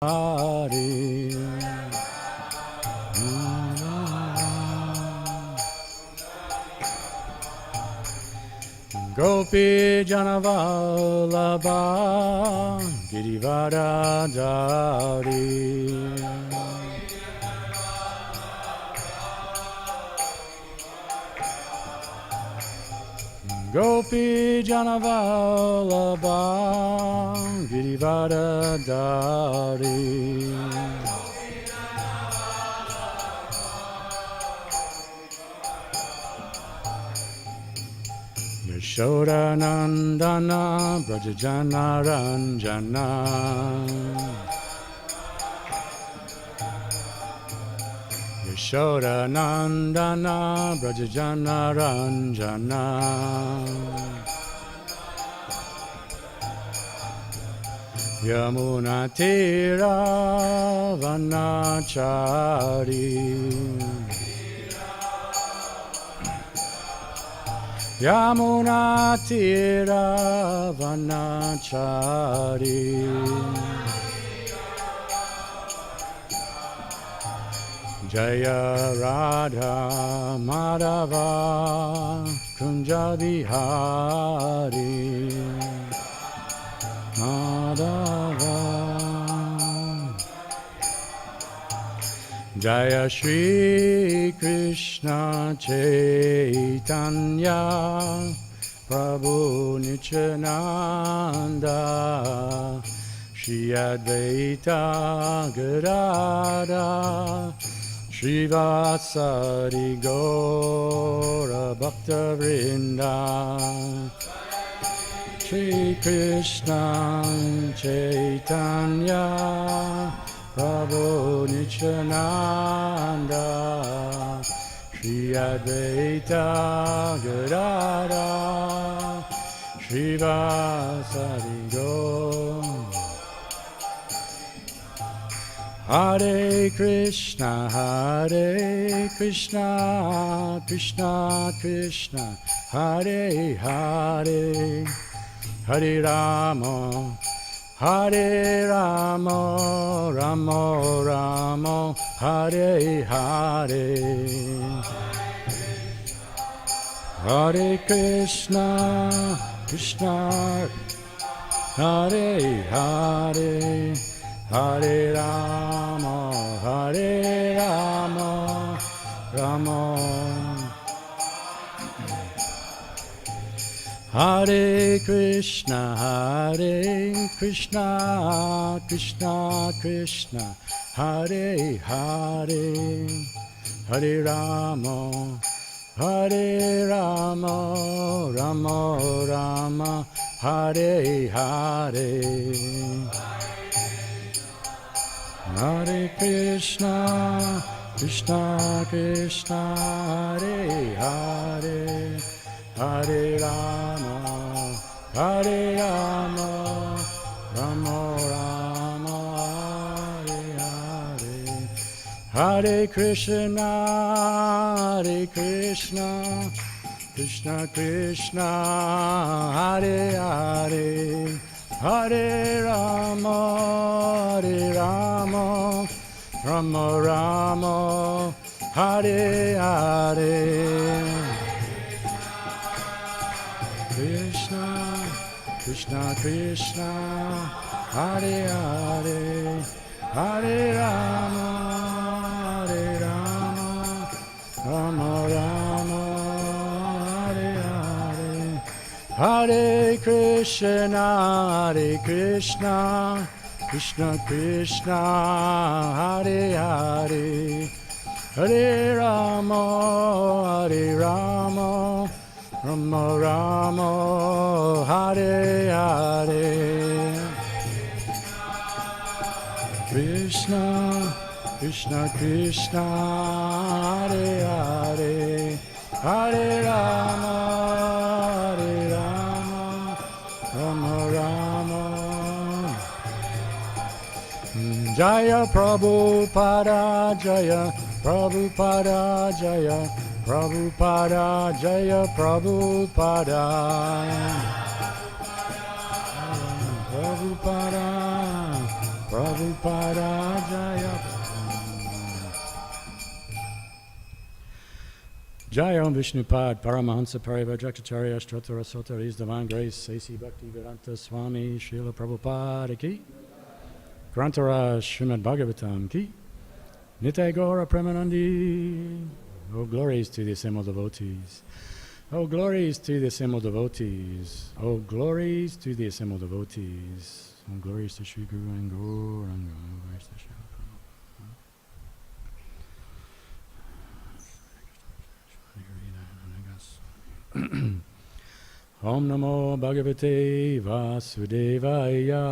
Hare Gopi Janavallabha Girivaradari Gopi Janavallabha Girivaradari Yashodanandana Brajajana Ranjana Yashodanandana Brajajana Ranjana Yamuna Tira Vanachari Yamuna Tira Vanachari Jaya Radha Madhava Kunja Vihari Madhava Jaya Shri Kṛṣṇa Caitanya Prabhu Nityananda Shri Advaita Gadadhara Shrivasari Gaura Bhakta Vrinda Shri Kṛṣṇa Caitanya Prabhu Nityananda Shri Advaita Gadadhara Shrivasari Gaura Hare Krishna, Krishna Krishna, Hare Hare, Hare Rama, Rama Rama, Hare Hare, Hare Krishna, Krishna, Hare Hare. Hare Rama, Rama Hare Krishna, Krishna Krishna, Hare Hare, Hare Rama, Rama Hare Hare. Hare Krishna, Krishna Hare Hare, Hare Rama, Rama Hare Hare. Hare Krishna, Krishna Hare Hare, Hare Rama, Rama Hare Hare. Krishna Hare Hare, Hare Rama, Rama Hare Hare. Hare Krishna, Krishna Hare Hare, Hare Rama, Rama Hare Hare. Krishna Hare Hare, Hare Rama, Rama Jaya Prabhupada, Jaya Prabhupada, Jaya Prabhupada, Jaya Prabhupada. Prabhupada, Prabhupada Jaya. Jaya Om Vishnupad Paramahansa Parivajrakacharya Ashtotara Sotara His Divine Grace A.C. Bhakti Vedanta Swami Srila Prabhupada Ki Grantaraj Srimad Bhagavatam Ki Nitai Gaura Premanandi. Oh, glories to the assembled devotees. Oh, glories to the assembled devotees. Oh, glories to the assembled devotees. Oh, glories to Sri Guru and Gauranga. Glories to Sri Om Namo Bhagavate Vasudevaya.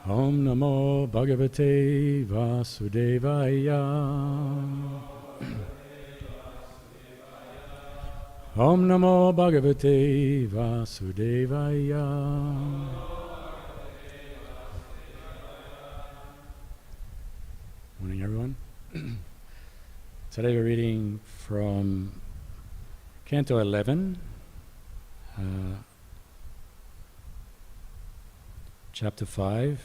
Om Namo Bhagavate Vasudevaya. Om Namo Bhagavate Vasudevaya. Morning, everyone. Today we're reading from Canto 11, Chapter 5,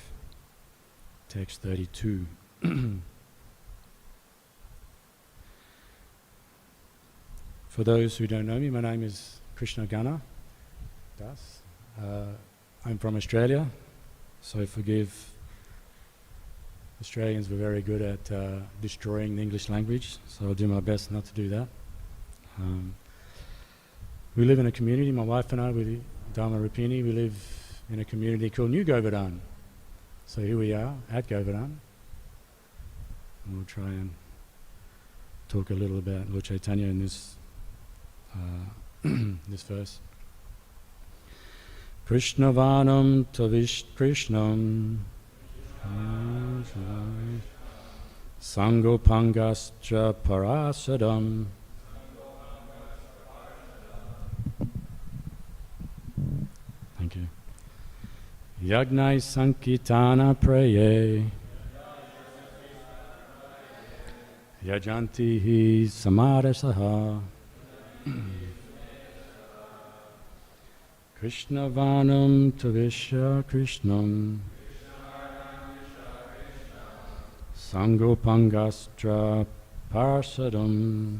Text 32. For those who don't know me, my name is Kṛṣṇa Gana Das. I'm from Australia, so forgive Australians. We're very good at destroying the English language, so I'll do my best not to do that. We live in a community, my wife and I, with Dharma Rupini, we live in a community called New Govardhan. So here we are at Govardhan. And we'll try and talk a little about Lord Caitanya in this this verse. Krishnavanam tavish Krishnam Sangopangascha Parasadam. Thank you. Yagnai Sankitana Praye Yajanti Hi Samarasaha Krishnavanam Tavisha Krishnam Sangopangastra Parsadam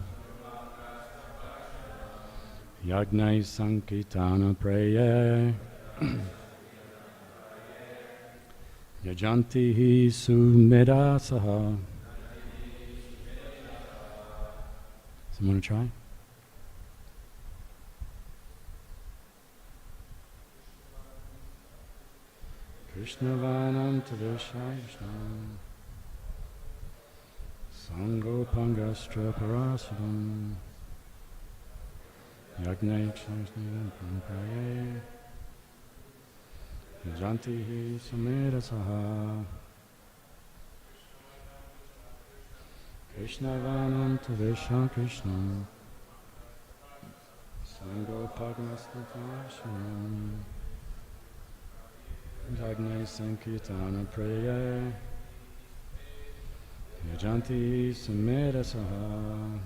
Yagnai Sankitana Praye Yajanti Hi Sumedasaha. Someone try? Krishnavanam Tadesha Krishnam Sangopangastra Parasadam Yagnai Sankitana Praye Janti hi samerasaha Krishnavanam Tavesha Krishnam Sangopangastra Yagnai Sankitana Praye Yajanti samerasaha.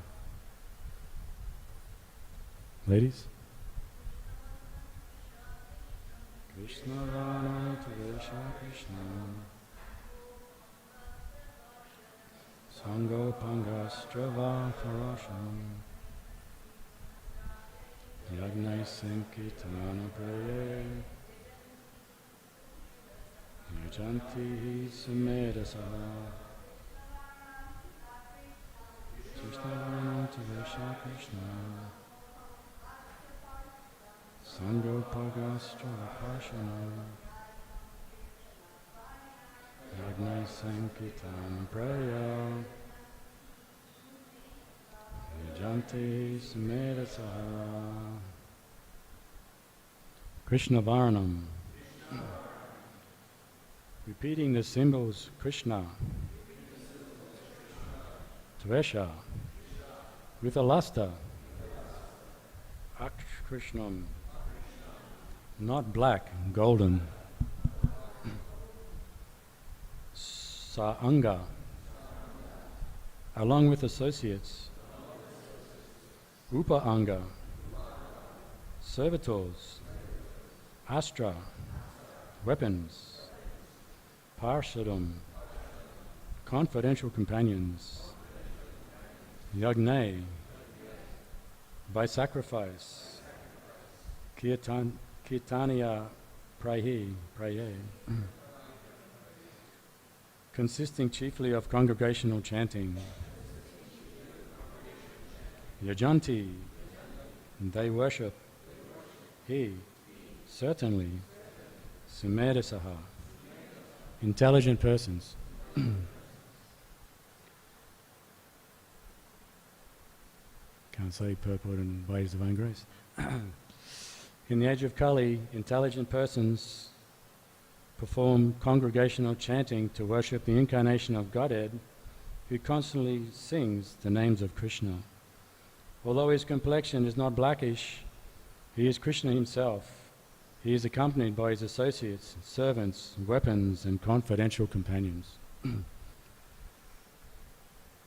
Ladies? Krishnavanam Tavesha Krishnam Sangopangastrava Parasham Yagnai Sankitana Praye Yajanti Samedasaha. Krishnavanam Tavesha Krishnam Sangopangastra Parashana Yagnai Sankitana Praya Yajanti Samedasaha. Krishna Varnam. Repeating the symbols Krishna, Tvesha, with a luster, Aksh Krishnam, not black, golden. Saanga, along with associates. Upa Anga, servitors. astra, weapons, parshadam, confidential companions, yagne, by sacrifice, Caitanya prahe, consisting chiefly of congregational chanting, yajanti, they worship, he, certainly, sumedhasaha, intelligent persons. Can't say purport and ways of divine grace. In the age of Kali, intelligent persons perform congregational chanting to worship the incarnation of Godhead, who constantly sings the names of Kṛṣṇa. Although his complexion is not blackish, he is Kṛṣṇa himself. He is accompanied by his associates, servants, weapons, and confidential companions.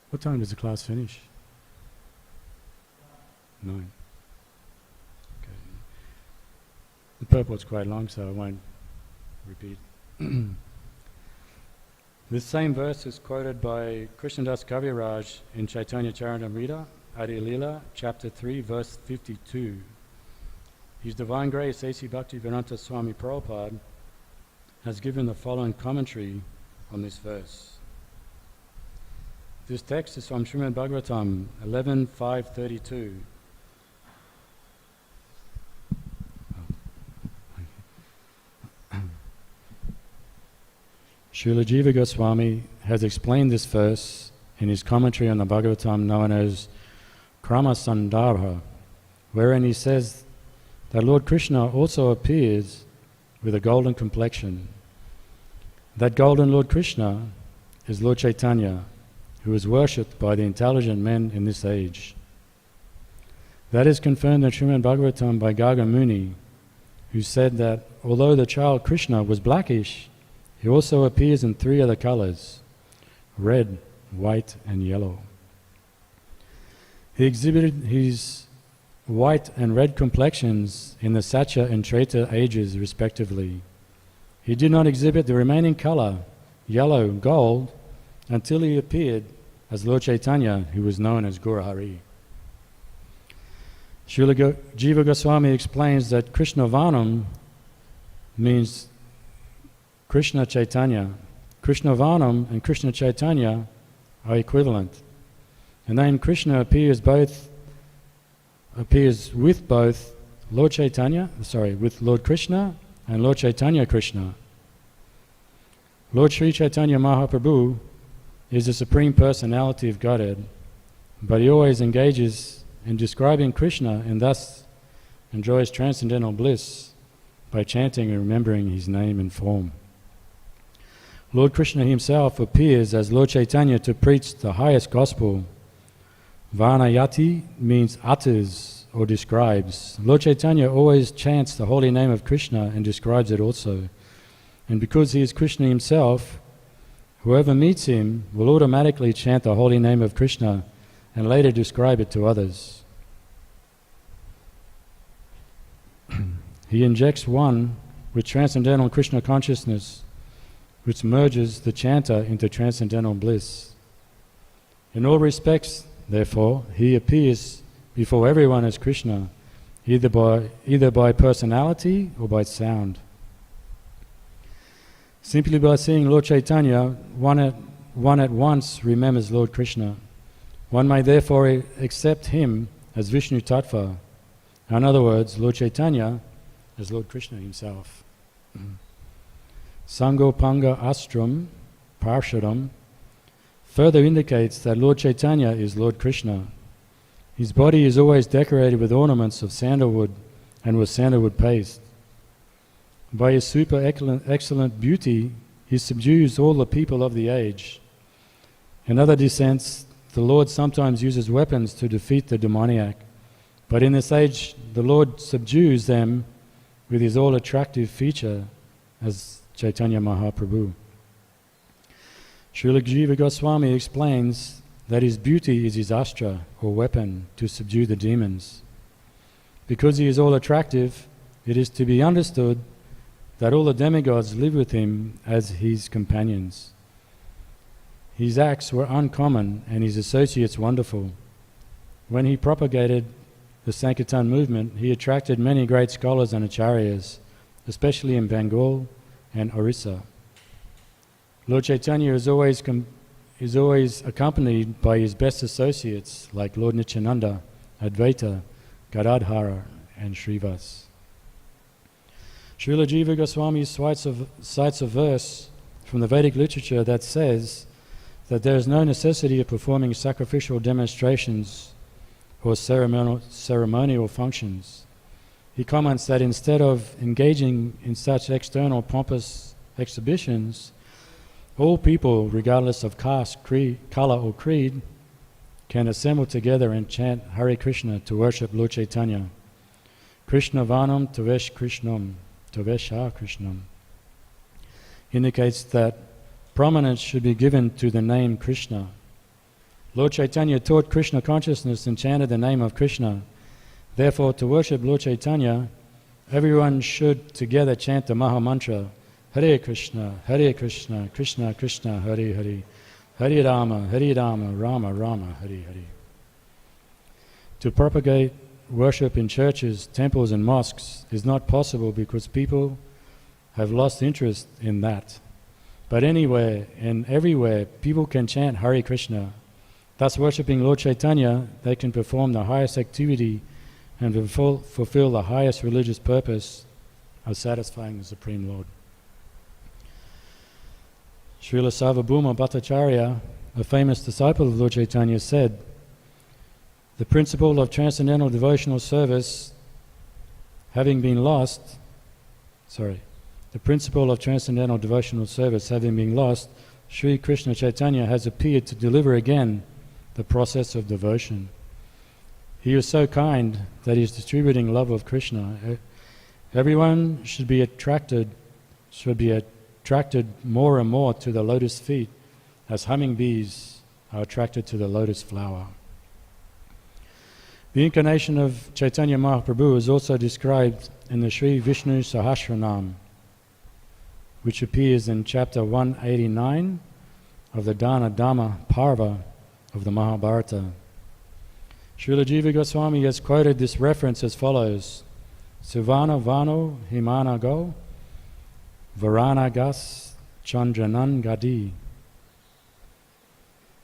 What time does the class finish? 9. Okay. The purport's quite long, so I won't repeat. This same verse is quoted by Krishnadas Kaviraj in Caitanya Charitamrita, Adi Lila, chapter 3, verse 52. His Divine Grace, A.C. Bhaktivedanta Swami Prabhupada, has given the following commentary on this verse. This text is from Srimad Bhagavatam 11.5.32. Srila Jiva Goswami has explained this verse in his commentary on the Bhagavatam known as Krama Sandarbha, wherein he says that Lord Kṛṣṇa also appears with a golden complexion. That golden Lord Kṛṣṇa is Lord Caitanya, who is worshipped by the intelligent men in this age. That is confirmed in Srimad Bhagavatam by Garga Muni, who said that although the child Kṛṣṇa was blackish, he also appears in 3 other colors: red, white, and yellow. He exhibited his white and red complexions in the Satya and Treta ages respectively. He did not exhibit the remaining color, yellow, gold, until he appeared as Lord Caitanya, who was known as Gaurahari. Srila Jiva Goswami explains that Krishnavanam means Kṛṣṇa Caitanya. Krishnavanam and Kṛṣṇa Caitanya are equivalent. The name Kṛṣṇa appears with both Lord Kṛṣṇa and Lord Caitanya Kṛṣṇa. Lord Sri Caitanya Mahaprabhu is the Supreme Personality of Godhead, but he always engages in describing Kṛṣṇa and thus enjoys transcendental bliss by chanting and remembering his name and form. Lord Kṛṣṇa himself appears as Lord Caitanya to preach the highest gospel. Varnayati means utters or describes. Lord Caitanya always chants the holy name of Kṛṣṇa and describes it also. And because he is Kṛṣṇa himself, whoever meets him will automatically chant the holy name of Kṛṣṇa and later describe it to others. He injects one with transcendental Kṛṣṇa consciousness, which merges the chanter into transcendental bliss. In all respects, therefore, he appears before everyone as Kṛṣṇa, either by personality or by sound. Simply by seeing Lord Caitanya, one at once remembers Lord Kṛṣṇa. One may therefore accept him as Vishnu Tattva. In other words, Lord Caitanya as Lord Kṛṣṇa himself. Sangopanga Astram, Parshadam, further indicates that Lord Caitanya is Lord Kṛṣṇa. His body is always decorated with ornaments of sandalwood and with sandalwood paste. By his super excellent beauty, he subdues all the people of the age. In other descents, the Lord sometimes uses weapons to defeat the demoniac, but in this age, the Lord subdues them with his all-attractive feature as Caitanya Mahaprabhu. Srila Jiva Goswami explains that his beauty is his astra, or weapon, to subdue the demons. Because he is all-attractive, it is to be understood that all the demigods live with him as his companions. His acts were uncommon and his associates wonderful. When he propagated the Sankirtan movement, he attracted many great scholars and acharyas, especially in Bengal and Orissa. Lord Caitanya is always accompanied by his best associates like Lord Nityananda, Advaita, Gadadhara and Srivas. Srila Jiva Goswami cites a verse from the Vedic literature that says that there is no necessity of performing sacrificial demonstrations or ceremonial functions. He comments that instead of engaging in such external pompous exhibitions, all people, regardless of caste, color or creed, can assemble together and chant Hare Kṛṣṇa to worship Lord Caitanya. Krishna Vanam Tavesh Krishnam, Tavesha Krishnam indicates that prominence should be given to the name Krishna. Lord Caitanya taught Krishna consciousness and chanted the name of Krishna. Therefore, to worship Lord Caitanya, everyone should together chant the Maha Mantra, Hare Krishna, Krishna Krishna, Hare Hare, Hare Rama, Rama Rama, Hare Hare. To propagate worship in churches, temples and mosques is not possible because people have lost interest in that. But anywhere and everywhere, people can chant Hare Krishna. Thus, worshipping Lord Caitanya, they can perform the highest activity and fulfill the highest religious purpose of satisfying the Supreme Lord. Srila Sarvabhauma Bhattacharya, a famous disciple of Lord Caitanya, said, "The principle of transcendental devotional service having been lost, Sri Krishna Chaitanya has appeared to deliver again the process of devotion. He is so kind that he is distributing love of Krishna. Everyone should be attracted more and more to the lotus feet as humming bees are attracted to the lotus flower." The incarnation of Chaitanya Mahaprabhu is also described in the Sri Vishnu Sahasranam, which appears in chapter 189 of the Dana Dhamma Parva of the Mahabharata. Srila Jiva Goswami has quoted this reference as follows: Suvana Vano Himana Go Varanagas Chandranan Gadi.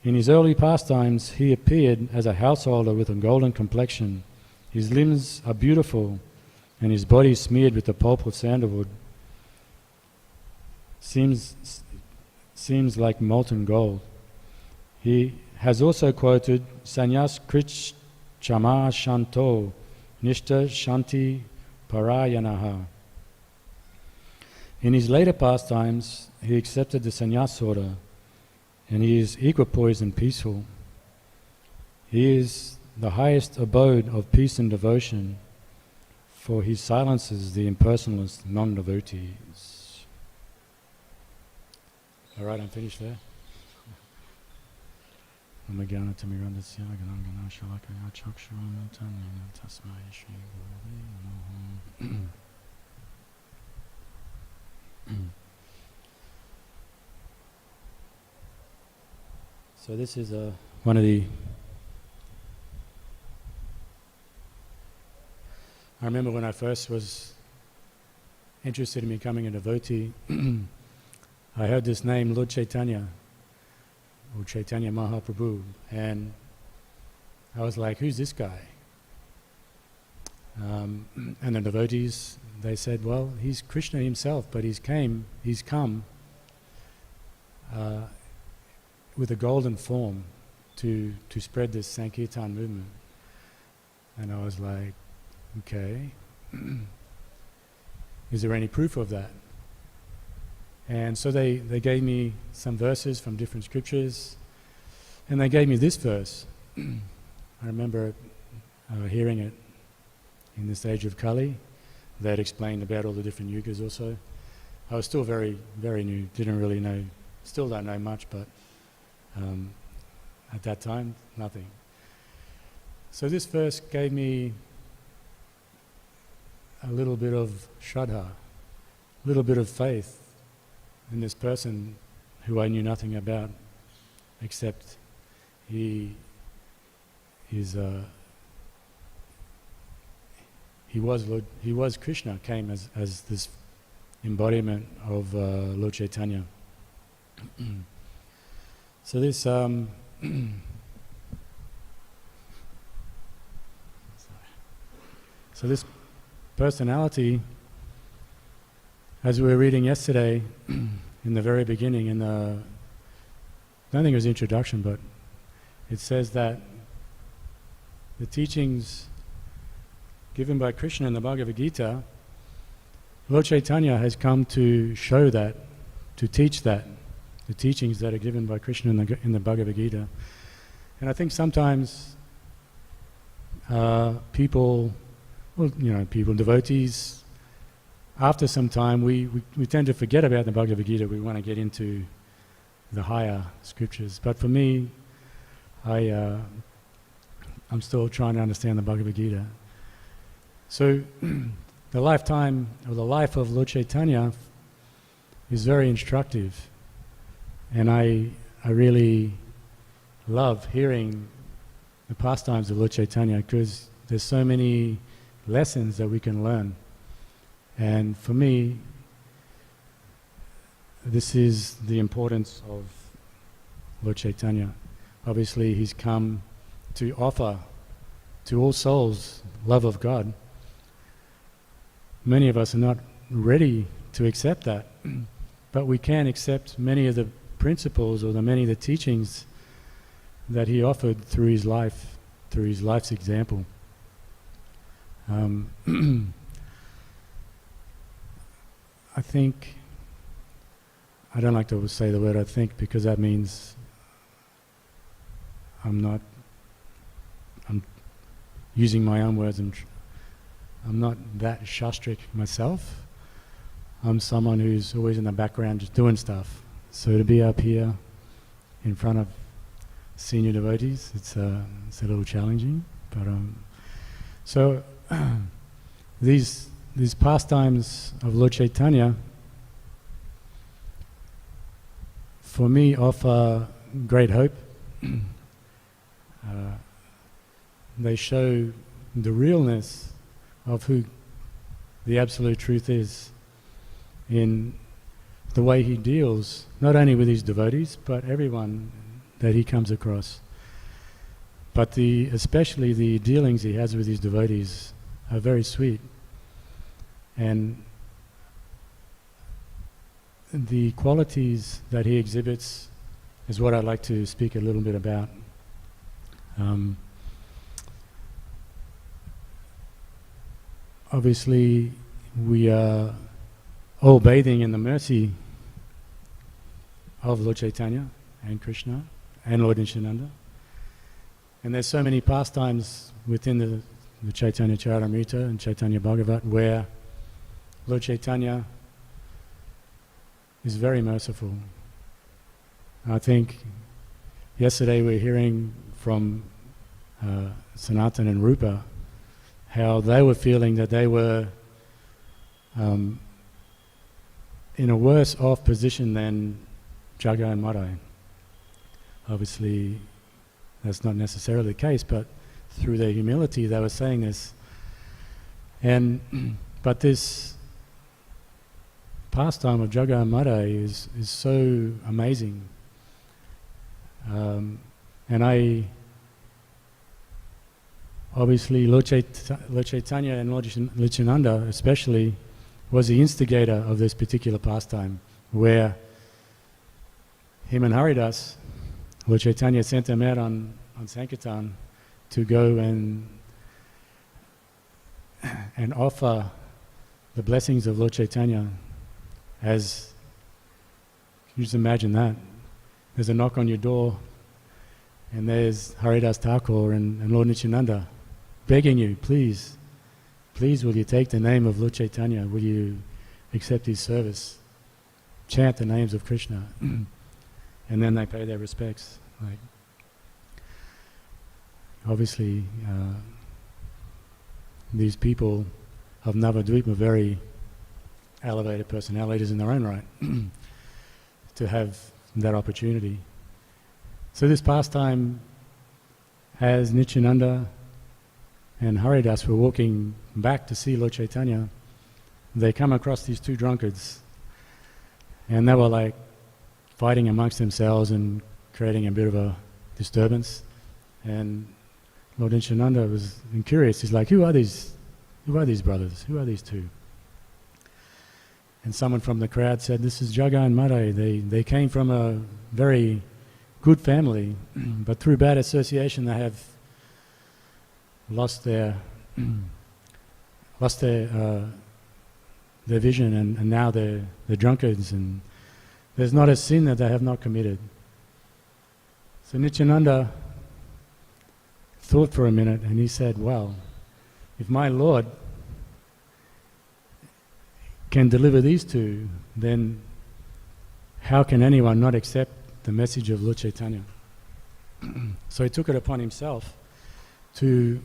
In his early pastimes, he appeared as a householder with a golden complexion. His limbs are beautiful, and his body smeared with the pulp of sandalwood. Seems like molten gold. He has also quoted Sanyas Krich Chama Shanto Nishta Shanti Parayanaha. In his later pastimes, he accepted the sannyas order, and he is equipoised and peaceful. He is the highest abode of peace and devotion, for he silences the impersonalist non-devotees. All right, I'm finished there. So this is one of the... I remember when I first was interested in becoming a devotee, I heard this name, Lord Caitanya, or Chaitanya Mahaprabhu, and I was like, who's this guy? And the devotees, they said, well, he's Krishna himself, but he's come with a golden form to spread this Sankirtan movement. And I was like, okay, is there any proof of that? And so they gave me some verses from different scriptures, and they gave me this verse. I remember hearing it in the stage of Kali. They had explained about all the different yugas also. I was still very, very new, didn't really know, still don't know much, but at that time, nothing. So this verse gave me a little bit of shraddha, little bit of faith in this person who I knew nothing about, except he was Krishna, came as this embodiment of Lord Caitanya. So this so this personality, as we were reading yesterday, in the very beginning, I don't think it was introduction, but it says that the teachings given by Krishna in the Bhagavad Gita, Lord Caitanya has come to show that, to teach that, the teachings that are given by Krishna in the Bhagavad Gita. And I think sometimes people, devotees, after some time we tend to forget about the Bhagavad Gita. We want to get into the higher scriptures. But for me, I'm still trying to understand the Bhagavad Gita. So the lifetime or the life of Lord Caitanya is very instructive, and I really love hearing the pastimes of Lord Caitanya, because there's so many lessons that we can learn. And for me, this is the importance of Lord Caitanya. Obviously, he's come to offer to all souls love of God. Many of us are not ready to accept that, but we can accept many of the principles or many of the teachings that he offered through his life, through his life's example. I think, I don't like to say the word I think, because that means I'm using my own words, and I'm not that shastric myself. I'm someone who's always in the background just doing stuff. So to be up here in front of senior devotees, it's a little challenging. But so these pastimes of Lord Caitanya, for me, offer great hope. They show the realness of who the absolute truth is in the way he deals, not only with his devotees, but everyone that he comes across. But especially the dealings he has with his devotees are very sweet. And the qualities that he exhibits is what I'd like to speak a little bit about. Obviously, we are all bathing in the mercy of Lord Caitanya and Krishna and Lord Nityananda. And there's so many pastimes within the Chaitanya Charitamrita and Chaitanya Bhagavat where Lord Caitanya is very merciful. I think yesterday we were hearing from Sanatan and Rupa how they were feeling that they were in a worse off position than Jaga and Madai. Obviously that's not necessarily the case, but through their humility they were saying this. But this pastime of Jaga and Madai is so amazing. And obviously Lord Caitanya and Lord Nityananda especially was the instigator of this particular pastime, where him and Haridas, Lord Caitanya sent them out on Sankirtan to go and offer the blessings of Lord Caitanya. As you just imagine that, there's a knock on your door and there's Haridas Thakur and Lord Nityananda begging you, please will you take the name of Lord Caitanya, will you accept his service, chant the names of Krishna. And then they pay their respects. Like, obviously these people of Navadvip are very elevated personalities in their own right to have that opportunity. So this pastime, as Nityananda and Haridas were walking back to see Lord Caitanya, they come across these two drunkards, and they were like fighting amongst themselves and creating a bit of a disturbance. And Lord Nityananda was curious. He's like, who are these brothers? Who are these two? And someone from the crowd said, this is Jaga and Madai. They came from a very good family, but through bad association they have lost their vision, and now they're drunkards, and there's not a sin that they have not committed. So Nityananda thought for a minute, and he said, well, if my Lord can deliver these two, then how can anyone not accept the message of Lord Caitanya? So he took it upon himself to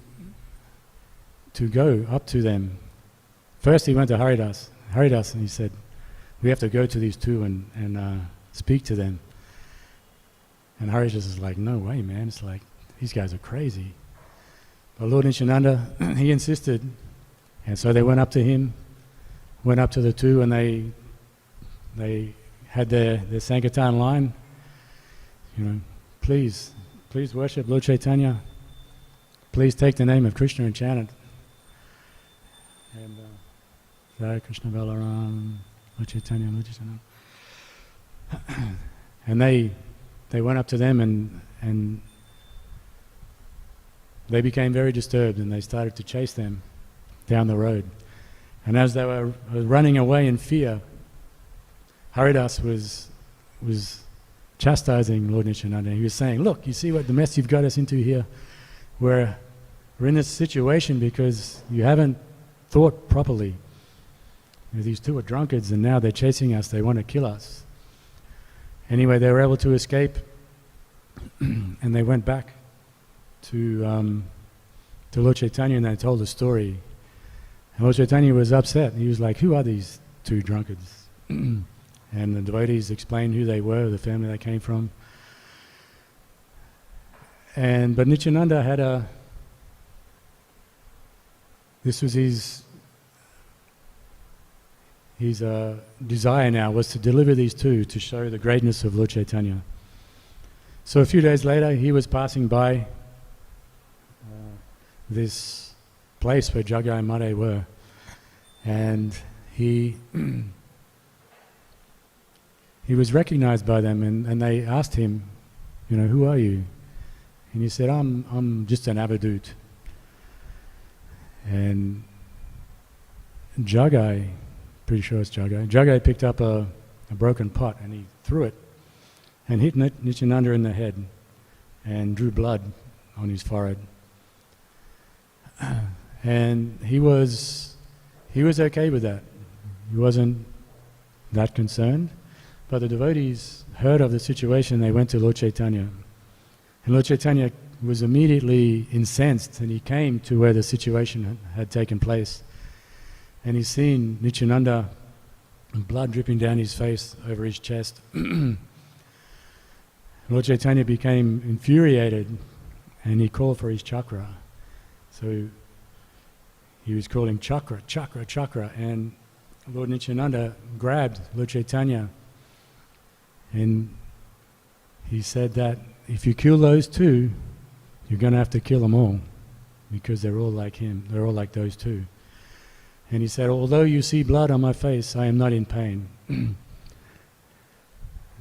go up to them. First he went to Haridas, and he said, we have to go to these two and speak to them. And Haridas is like, no way, man. It's like, these guys are crazy. But Lord Nityananda, he insisted. And so they went up to him, went up to the two, and they had their Sankirtan line. Please worship Lord Caitanya. Please take the name of Kṛṣṇa and chant it. And Hare Krishna Balaram, Lord Caitanya, Lord Chaitanya. And they went up to them, and they became very disturbed, and they started to chase them down the road. And as they were running away in fear, Haridas was chastising Lord Nityananda. He was saying, look, you see what the mess you've got us into here? We're in this situation because you haven't thought properly. These two are drunkards, and now they're chasing us. They want to kill us. Anyway, they were able to escape, and they went back to Lord Caitanya, and they told the story. And Lord Caitanya was upset. He was like, who are these two drunkards? And the devotees explained who they were, the family they came from. But Nityananda had this was his desire now, was to deliver these two to show the greatness of Lord Caitanya. So a few days later, he was passing by this place where Jaga and Madai were, and he was recognized by them, and they asked him, who are you? And he said, I'm just an avadut. And Jagai, pretty sure it's Jagai picked up a broken pot, and he threw it and hit Nityananda in the head and drew blood on his forehead. And he was okay with that. He wasn't that concerned. But the devotees heard of the situation. They went to Lord Caitanya. And Lord Caitanya was immediately incensed, and he came to where the situation had taken place. And he's seen Nityananda, blood dripping down his face, over his chest. Lord Caitanya became infuriated, and he called for his chakra. So he was calling chakra, chakra, chakra. And Lord Nityananda grabbed Lord Caitanya, and he said that if you kill those two, you're going to have to kill them all, because they're all like him, they're all like those two. And he said, although you see blood on my face, I am not in pain.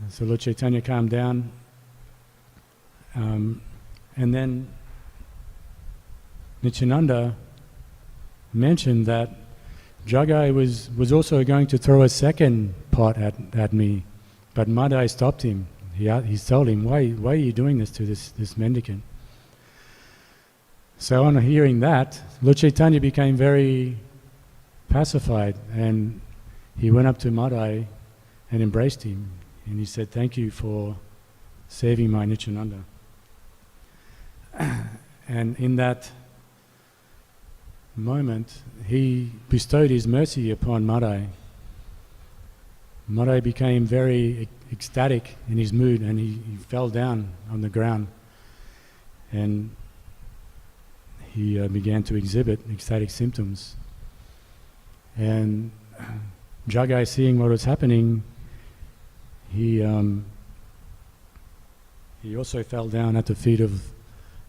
So Lord Caitanya calmed down, and then Nityananda mentioned that Jagai was also going to throw a second pot at me, but Madai stopped him. He told him, why are you doing this to this mendicant? So on hearing that, Lord Caitanya became very pacified, and he went up to Madai and embraced him, and he said, thank you for saving my Nityananda. And in that moment, he bestowed his mercy upon Madai, Madai became very ecstatic in his mood, and he fell down on the ground, and he began to exhibit ecstatic symptoms. And Jagai, seeing what was happening, he also fell down at the feet of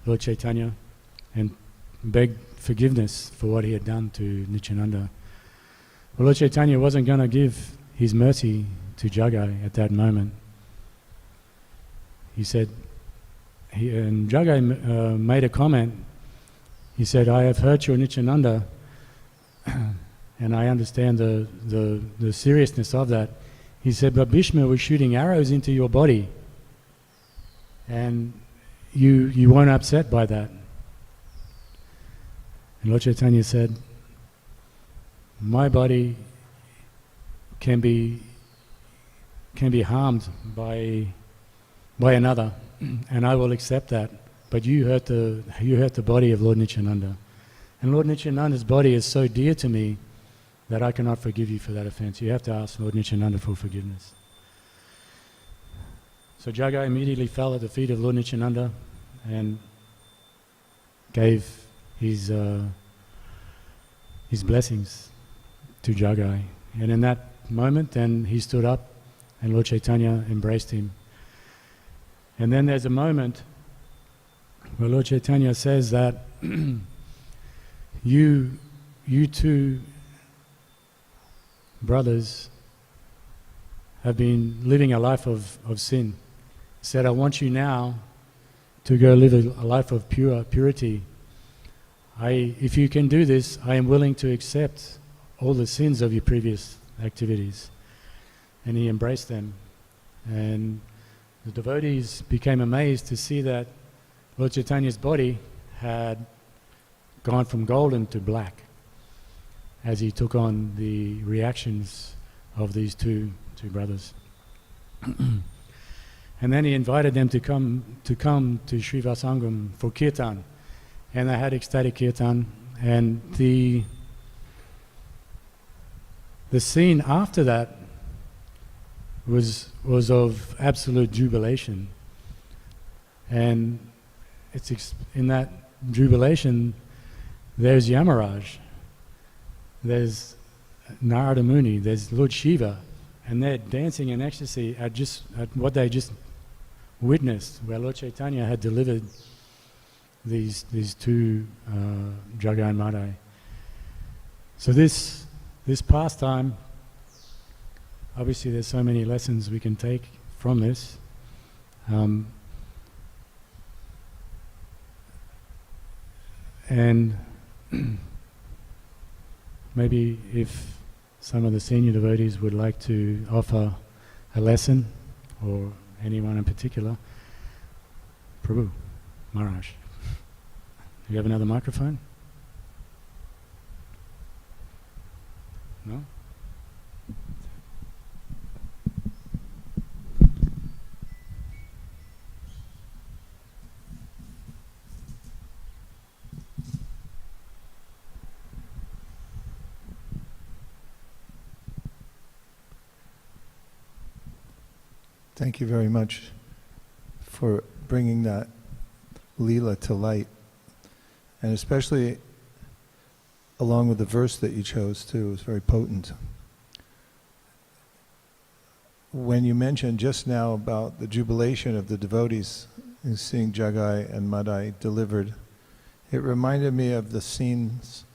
Lord Caitanya and begged forgiveness for what he had done to Nityananda. Well, Lord Caitanya wasn't going to give his mercy to Jagai at that moment. He said, and Jagai made a comment. He said, "I have hurt your Nityananda, and I understand the seriousness of that." He said, "But Bhishma was shooting arrows into your body, and you weren't upset by that." And Lord Caitanya said, "My body can be harmed by another, and I will accept that. But you hurt the body of Lord Nityananda, and Lord Nityananda's body is so dear to me that I cannot forgive you for that offense. You have to ask Lord Nityananda for forgiveness." So Jagai immediately fell at the feet of Lord Nityananda and gave his blessings to Jagai. And in that moment, then he stood up and Lord Caitanya embraced him. And then there's a moment where Lord Caitanya says that you two brothers have been living a life of sin. He said, "I want you now to go live a life of purity. If you can do this, I am willing to accept all the sins of your previous activities." And he embraced them. And the devotees became amazed to see that Lord Chaitanya's body had gone from golden to black as he took on the reactions of these two brothers. And then he invited them to come to Srivasangam for kirtan. And they had ecstatic kirtan. And the scene after that was of absolute jubilation. And in that jubilation, there's Yamaraj, there's Narada Muni, there's Lord Shiva, and they're dancing in ecstasy at what they just witnessed, where Lord Caitanya had delivered these two Jagai and Madai. So this pastime, obviously there's so many lessons we can take from this. And maybe if some of the senior devotees would like to offer a lesson, or anyone in particular, Prabhu, Maharaj. Do you have another microphone? No? Thank you very much for bringing that Leela to light, and especially along with the verse that you chose too. It was very potent. When you mentioned just now about the jubilation of the devotees in seeing Jagai and Madai delivered, it reminded me of the scenes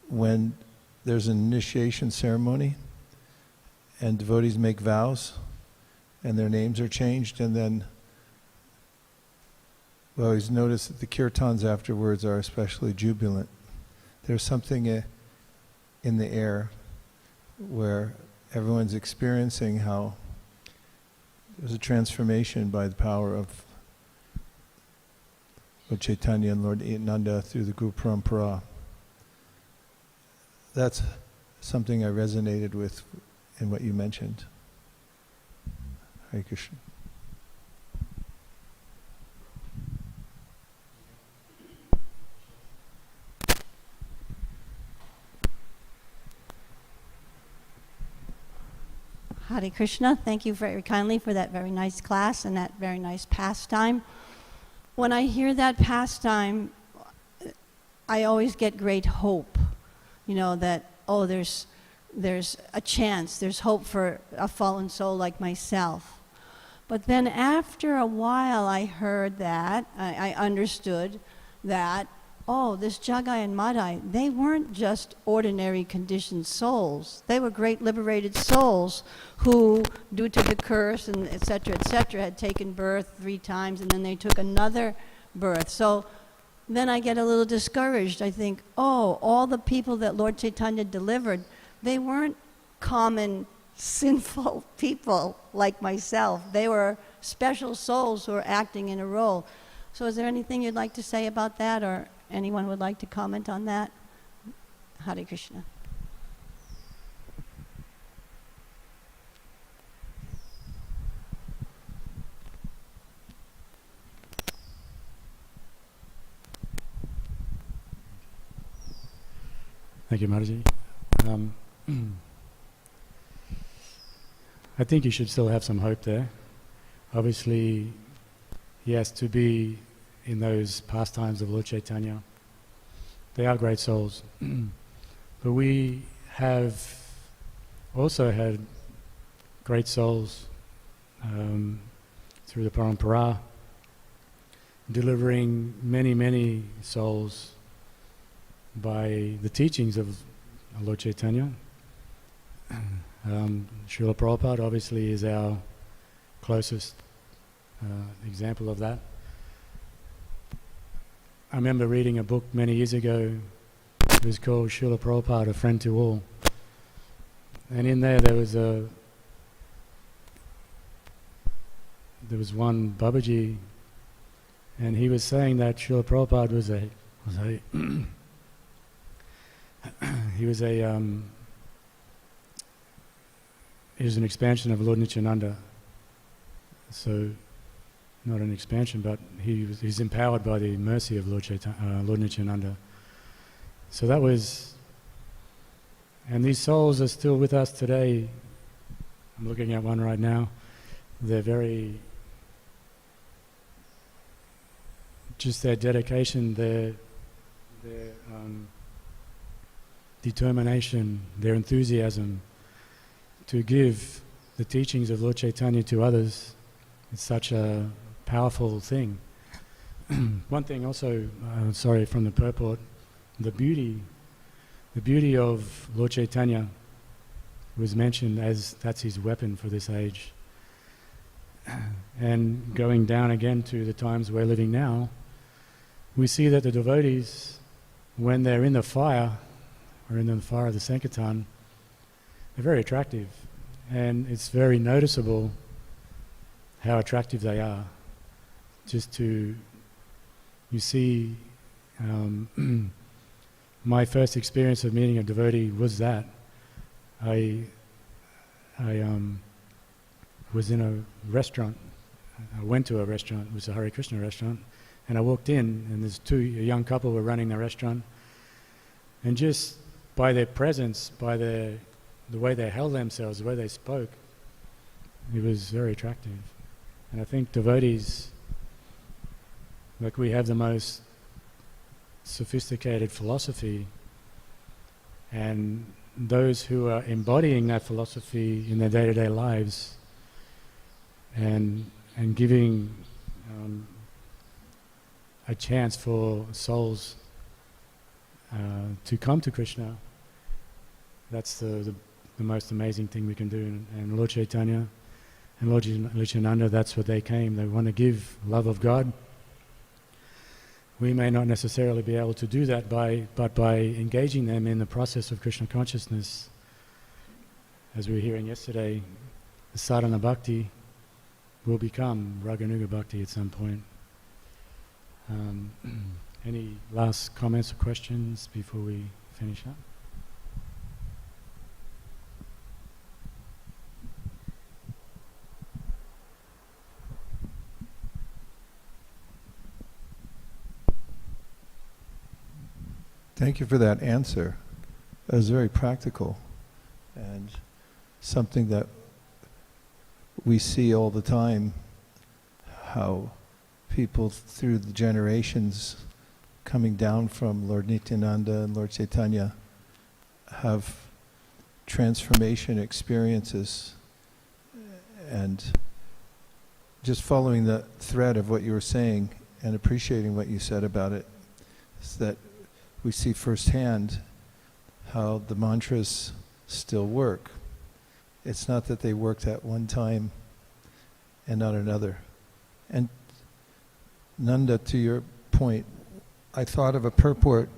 when there's an initiation ceremony and devotees make vows and their names are changed, and then we always notice that the kirtans afterwards are especially jubilant. There's something in the air where everyone's experiencing how there's a transformation by the power of Lord Caitanya and Lord Nityananda through the Guru Parampara. That's something I resonated with in what you mentioned. Hare Krishna. Hare Krishna. Thank you very kindly for that very nice class and that very nice pastime. When I hear that pastime, I always get great hope, that, there's a chance, there's hope for a fallen soul like myself. But then after a while I heard that, I understood that, this Jagai and Madai, they weren't just ordinary conditioned souls. They were great liberated souls who, due to the curse and et cetera, had taken birth 3 times and then they took another birth. So then I get a little discouraged. I think, all the people that Lord Chaitanya delivered, they weren't common sinful people like myself. They were special souls who were acting in a role. So is there anything you'd like to say about that, or anyone would like to comment on that? Hare Krishna. Thank you, Mataji. I think you should still have some hope there. Obviously, he has to be in those pastimes of Lord Chaitanya. They are great souls. But we have also had great souls through the Parampara, delivering many, many souls by the teachings of Lord Chaitanya. Srila Prabhupada obviously is our closest example of that. I remember reading a book many years ago. It was called Srila Prabhupada, A Friend to All. And in there was one Babaji, and he was saying that Srila Prabhupada was an expansion of Lord Nityananda. So, not an expansion, but he's empowered by the mercy of Lord Nityananda. So that was, and these souls are still with us today. I'm looking at one right now. They're very, just their dedication, their determination, their enthusiasm to give the teachings of Lord Chaitanya to others. It's such a powerful thing. One thing also, sorry, from the purport, the beauty of Lord Chaitanya was mentioned as that's his weapon for this age. And going down again to the times we're living now, we see that the devotees, when they're in the fire, or in the fire of the Sankirtan, they're very attractive. And it's very noticeable how attractive they are. You see, my first experience of meeting a devotee was that. I was in a restaurant. I went to a restaurant. It was a Hare Krishna restaurant. And I walked in, and a young couple were running the restaurant. And just by their presence, by the way they held themselves, the way they spoke, it was very attractive. And I think devotees, like, we have the most sophisticated philosophy, and those who are embodying that philosophy in their day-to-day lives and giving a chance for souls to come to Krishna, that's the most amazing thing we can do. And Lord Chaitanya and Lord Nityananda, that's what they came. They want to give love of God. We may not necessarily be able to do that but by engaging them in the process of Krishna consciousness. As we were hearing yesterday, the sadhana bhakti will become raganuga bhakti at some point. Any last comments or questions before we finish up? Thank you for that answer. It was very practical and something that we see all the time how people through the generations coming down from Lord Nityananda and Lord Caitanya have transformation experiences. And just following the thread of what you were saying and appreciating what you said about it, is that we see firsthand how the mantras still work. It's not that they worked at one time and not another. And Nanda, to your point, I thought of a purport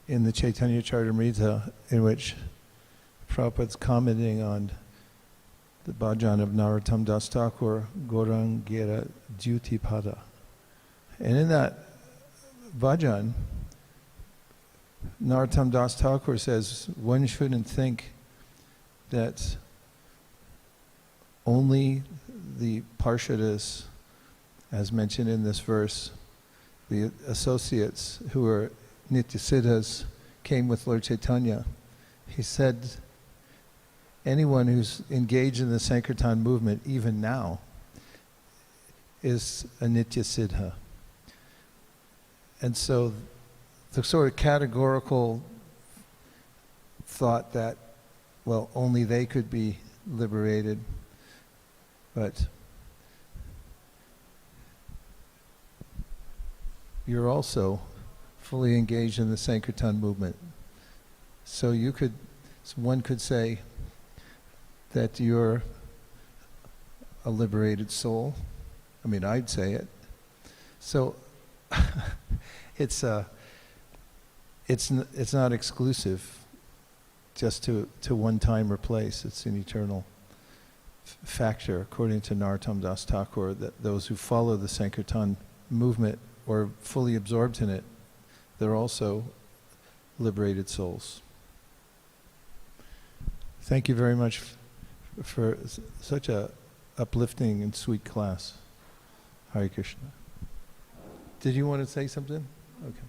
in the Caitanya Charitamrita in which Prabhupada's commenting on the bhajan of Narottam Das Thakur, Gaurang Gira Jyoti Pada. And in that bhajan, Narottam Das Thakur says one shouldn't think that only the Parshadas, as mentioned in this verse, the associates who were Nityasiddhas came with Lord Caitanya. He said, anyone who's engaged in the Sankirtan movement, even now, is a Nityasiddha. And so the sort of categorical thought that, well, only they could be liberated, but you're also fully engaged in the Sankirtan movement. So one could say that you're a liberated soul. I mean, I'd say it. So it's not exclusive just to one time or place. It's an eternal factor, according to Narottam Das Thakur, that those who follow the Sankirtan movement or fully absorbed in it, they're also liberated souls. Thank you very much for such a uplifting and sweet class. Hare Krishna. Did you want to say something? Okay.